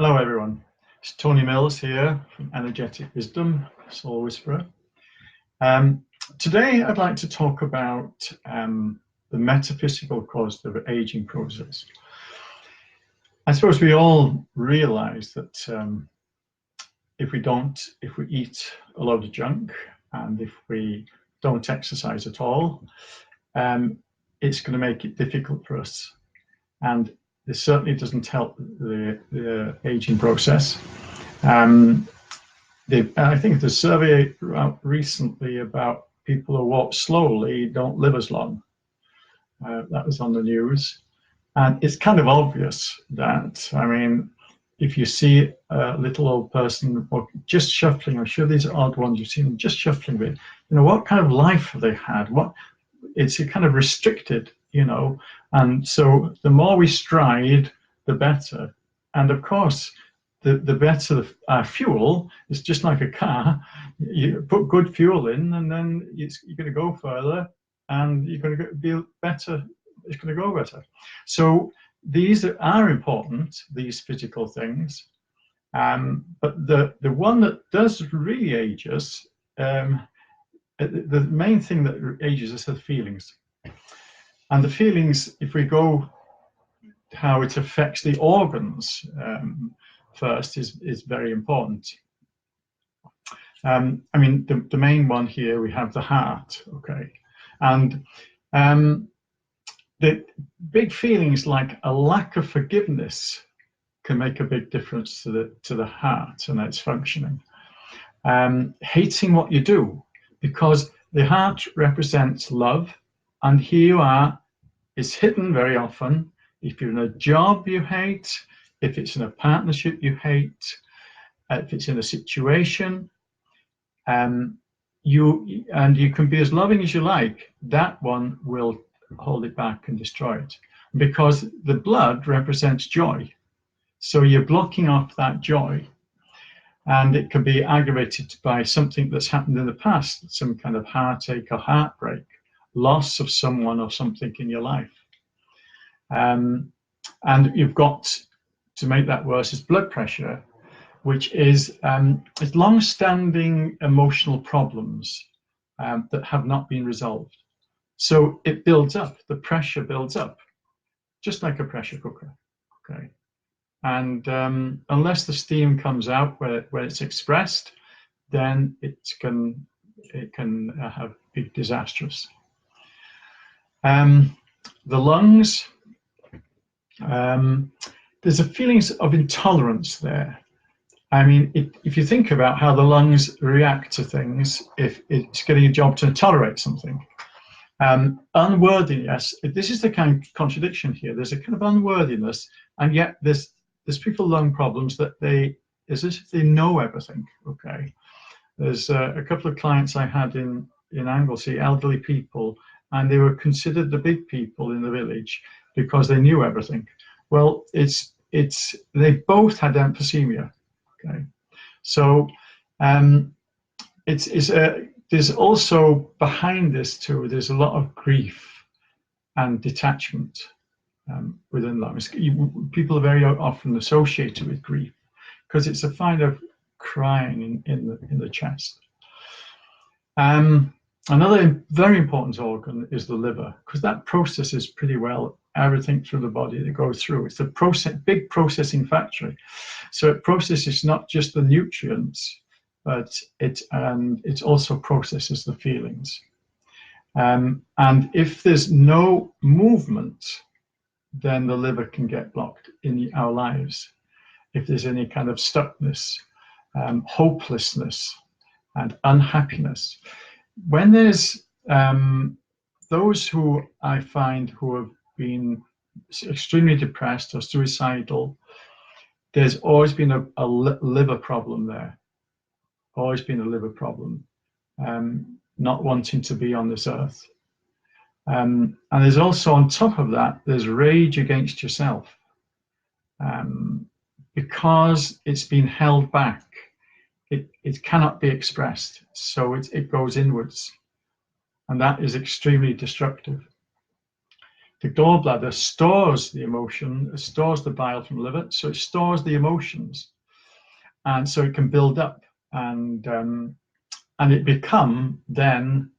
Hello everyone, it's Tony Mills here from Energetic Wisdom, Soul Whisperer. Today I'd like to talk about the metaphysical cause of the aging process. I suppose we all realize that if we eat a lot of junk and if we don't exercise at all, it's going to make it difficult for us. And this certainly doesn't help the aging process. I think the survey out recently about people who walk slowly don't live as long. That was on the news. And it's kind of obvious that, I mean, if you see a little old person or just shuffling, I'm sure these odd ones you've seen them just shuffling with, what kind of life have they had? It's kind of restricted, and so the more we stride, the better. And of course, the better our fuel is just like a car. You put good fuel in, and then you're going to go further, and you're going to be better. It's going to go better. So these are important, these physical things. But the one that does really age us, the main thing that ages us are the feelings. And the feelings, if we go how it affects the organs first, is very important. I mean, the main one here, we have the heart, okay? And the big feelings like a lack of forgiveness can make a big difference to the heart and its functioning. Hating what you do, because the heart represents love, and here you are, it's hidden very often. If you're in a job you hate, if it's in a partnership you hate, if it's in a situation, you can be as loving as you like, that one will hold it back and destroy it, because the blood represents joy. So you're blocking off that joy, and it can be aggravated by something that's happened in the past, some kind of heartache or heartbreak, loss of someone or something in your life. And you've got, to make that worse, is blood pressure, which is long-standing emotional problems that have not been resolved. So it builds up, the pressure builds up, just like a pressure cooker, okay? And unless the steam comes out where it's expressed, then it can be disastrous. The lungs, there's a feelings of intolerance there. I mean, if you think about how the lungs react to things, if it's getting a job to tolerate something, unworthiness, this is the kind of contradiction here. There's a kind of unworthiness, and yet there's people lung problems that it's as if they know everything, okay? There's a couple of clients I had in Anglesey, elderly people, and they were considered the big people in the village because they knew everything. Well, they both had emphysema, okay? So there's also behind this too, there's a lot of grief and detachment within lungs. People are very often associated with grief because it's a kind of crying in the chest. Another very important organ is the liver, because that processes pretty well everything through the body that goes through. It's a big processing factory. So it processes not just the nutrients, but it also processes the feelings. And if there's no movement, then the liver can get blocked in our lives. If there's any kind of stuckness, hopelessness, and unhappiness. When there's those who I find who have been extremely depressed or suicidal, there's always been a liver problem there. Always been a liver problem, not wanting to be on this earth. And there's also, on top of that, there's rage against yourself, because it's been held back. It cannot be expressed, so it goes inwards, and that is extremely destructive. The gallbladder stores the emotion, stores the bile from the liver, so it stores the emotions, and so it can build up, and it become then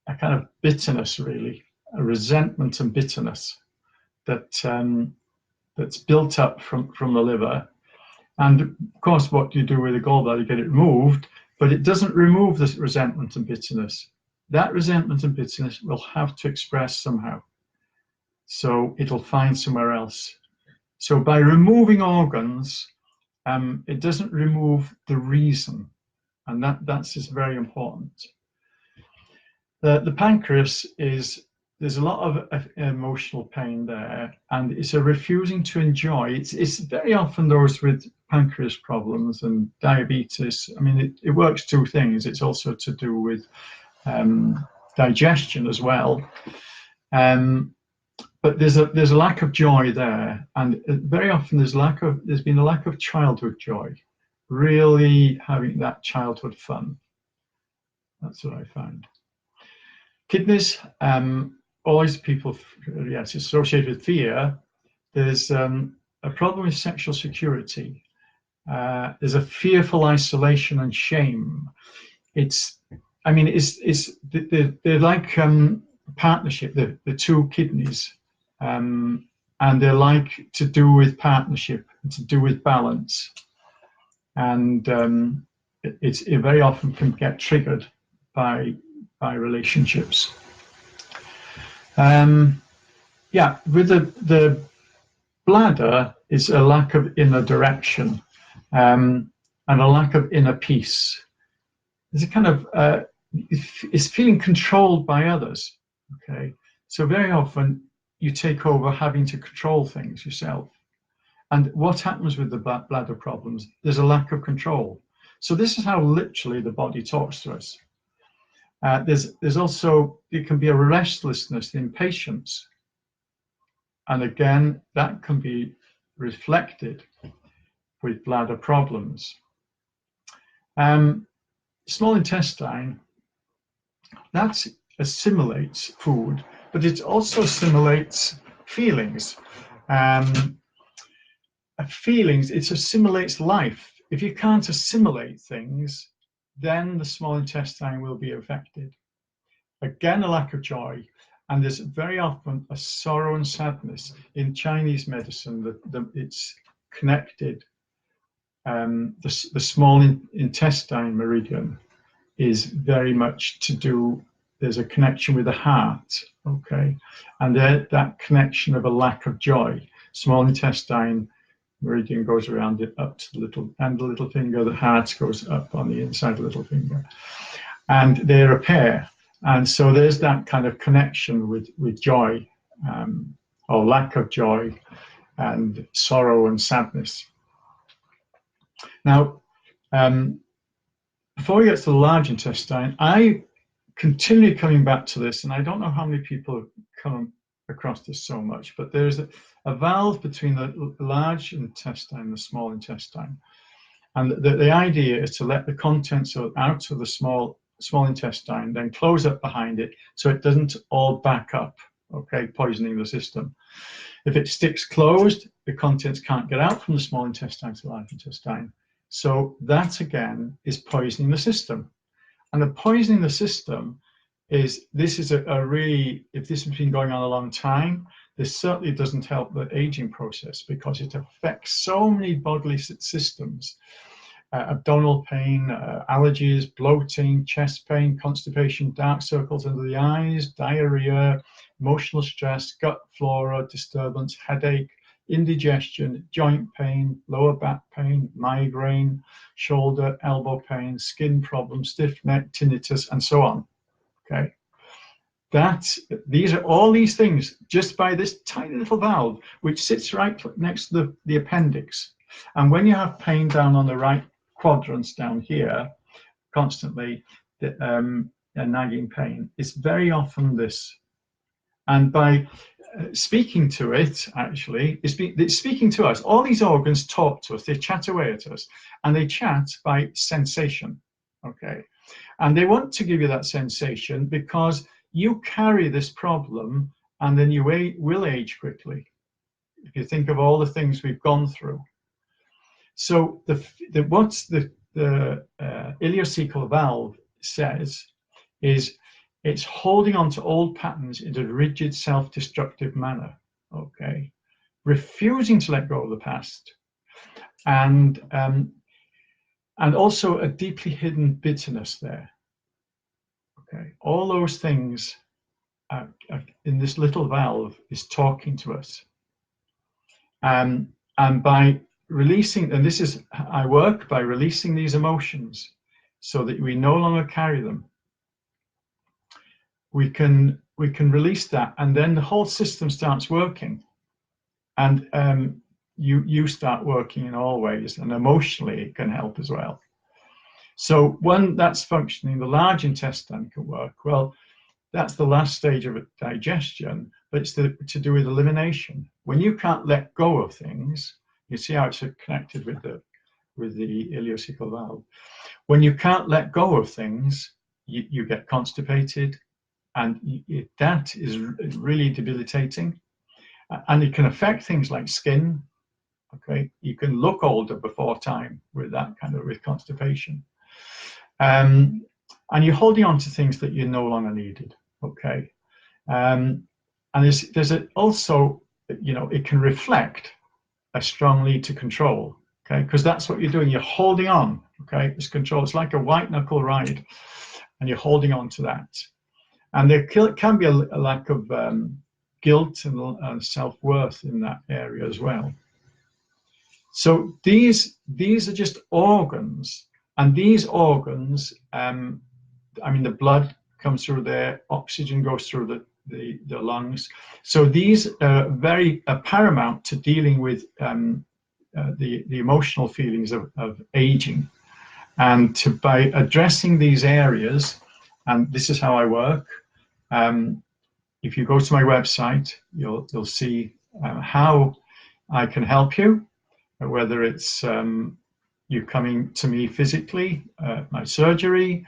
a kind of bitterness, really, a resentment and bitterness that that's built up from the liver. And of course, what do you do with the gallbladder? You get it removed, but it doesn't remove this resentment and bitterness. That resentment and bitterness will have to express somehow. So it'll find somewhere else. So by removing organs, it doesn't remove the reason, and that's just very important. The pancreas there's a lot of emotional pain there, and it's a refusing to enjoy. It's very often those with pancreas problems and diabetes. I mean, it works two things. It's also to do with digestion as well. But there's a lack of joy there, and very often there's been a lack of childhood joy, really having that childhood fun. That's what I found. Kidneys, always people, yes, associated with fear. There's a problem with sexual security. There's a fearful isolation and shame. They're like partnership, the two kidneys, and they're like to do with partnership, to do with balance, and it very often can get triggered by relationships. With the bladder is a lack of inner direction, and a lack of inner peace. There's a kind of it's feeling controlled by others. Okay, so very often you take over having to control things yourself. And what happens with the bladder problems? There's a lack of control. So this is how literally the body talks to us. There's also, it can be a restlessness, impatience. And again, that can be reflected with bladder problems. Small intestine, that assimilates food, but it also assimilates feelings. Feelings, it assimilates life. If you can't assimilate things, then the small intestine will be affected. Again, a lack of joy, and there's very often a sorrow and sadness. In Chinese medicine, it's connected. The small intestine meridian is very much to do, there's a connection with the heart, okay? And that connection of a lack of joy. Small intestine meridian goes around it up to the little finger, the heart goes up on the inside of the little finger. And they're a pair. And so there's that kind of connection with joy, or lack of joy, and sorrow and sadness. Now, before we get to the large intestine, I continue coming back to this, and I don't know how many people have come across this so much, but there's a valve between the large intestine and the small intestine. And the idea is to let the contents out of the small intestine, then close up behind it so it doesn't all back up, okay, poisoning the system. If it sticks closed, the contents can't get out from the small intestine to the large intestine. So that again is poisoning the system. And the poisoning the system is, this is a really, if this has been going on a long time, this certainly doesn't help the aging process, because it affects so many bodily systems. Abdominal pain, allergies, bloating, chest pain, constipation, dark circles under the eyes, diarrhea, emotional stress, gut flora disturbance, headache, indigestion, joint pain, lower back pain, migraine, shoulder, elbow pain, skin problems, stiff neck, tinnitus, and so on. Okay, these are all these things just by this tiny little valve, which sits right next to the appendix. And when you have pain down on the right quadrants down here, constantly, nagging pain, it's very often this. And by speaking to it, actually, it's speaking to us. All these organs talk to us, they chat away at us, and they chat by sensation, okay? And they want to give you that sensation because you carry this problem, and then you will age quickly. If you think of all the things we've gone through. So what's the ileocecal valve says is it's holding on to old patterns in a rigid, self-destructive manner, okay? Refusing to let go of the past, and also a deeply hidden bitterness there, okay? All those things in this little valve is talking to us. And by releasing, and this is, I work by releasing these emotions so that we no longer carry them. We can release that, and then the whole system starts working, and you start working in all ways, and emotionally it can help as well. So when that's functioning, the large intestine can work. Well, that's the last stage of digestion, but it's to do with elimination. When you can't let go of things, you see how it's connected with the ileocecal valve. When you can't let go of things, you get constipated, and that is really debilitating, and it can affect things like skin. Okay, you can look older before time with that kind of, with constipation, and you're holding on to things that you no longer needed. Okay, and there's also, you know, it can reflect a strong need to control. Okay, because that's what you're doing. You're holding on. Okay, this control. It's like a white knuckle ride, and you're holding on to that. And there can be a lack of guilt and self-worth in that area as well. So these are just organs, and these organs, I mean, the blood comes through there, oxygen goes through the lungs. So these are very paramount to dealing with the emotional feelings of aging, and by addressing these areas, and this is how I work. If you go to my website, you'll see how I can help you, whether it's you coming to me physically, my surgery,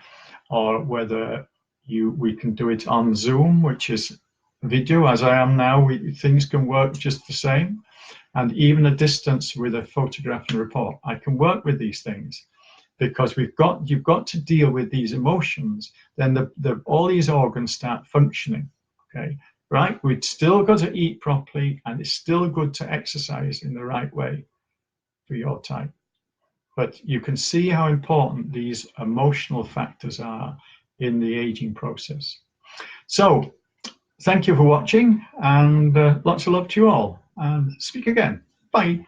or whether we can do it on Zoom, which is video, as I am now. Things can work just the same, and even a distance with a photograph and report. I can work with these things, because you've got to deal with these emotions. Then all these organs start functioning. Okay, right? We've still got to eat properly, and it's still good to exercise in the right way for your type. But you can see how important these emotional factors are in the aging process. So thank you for watching, and lots of love to you all, and speak again. Bye.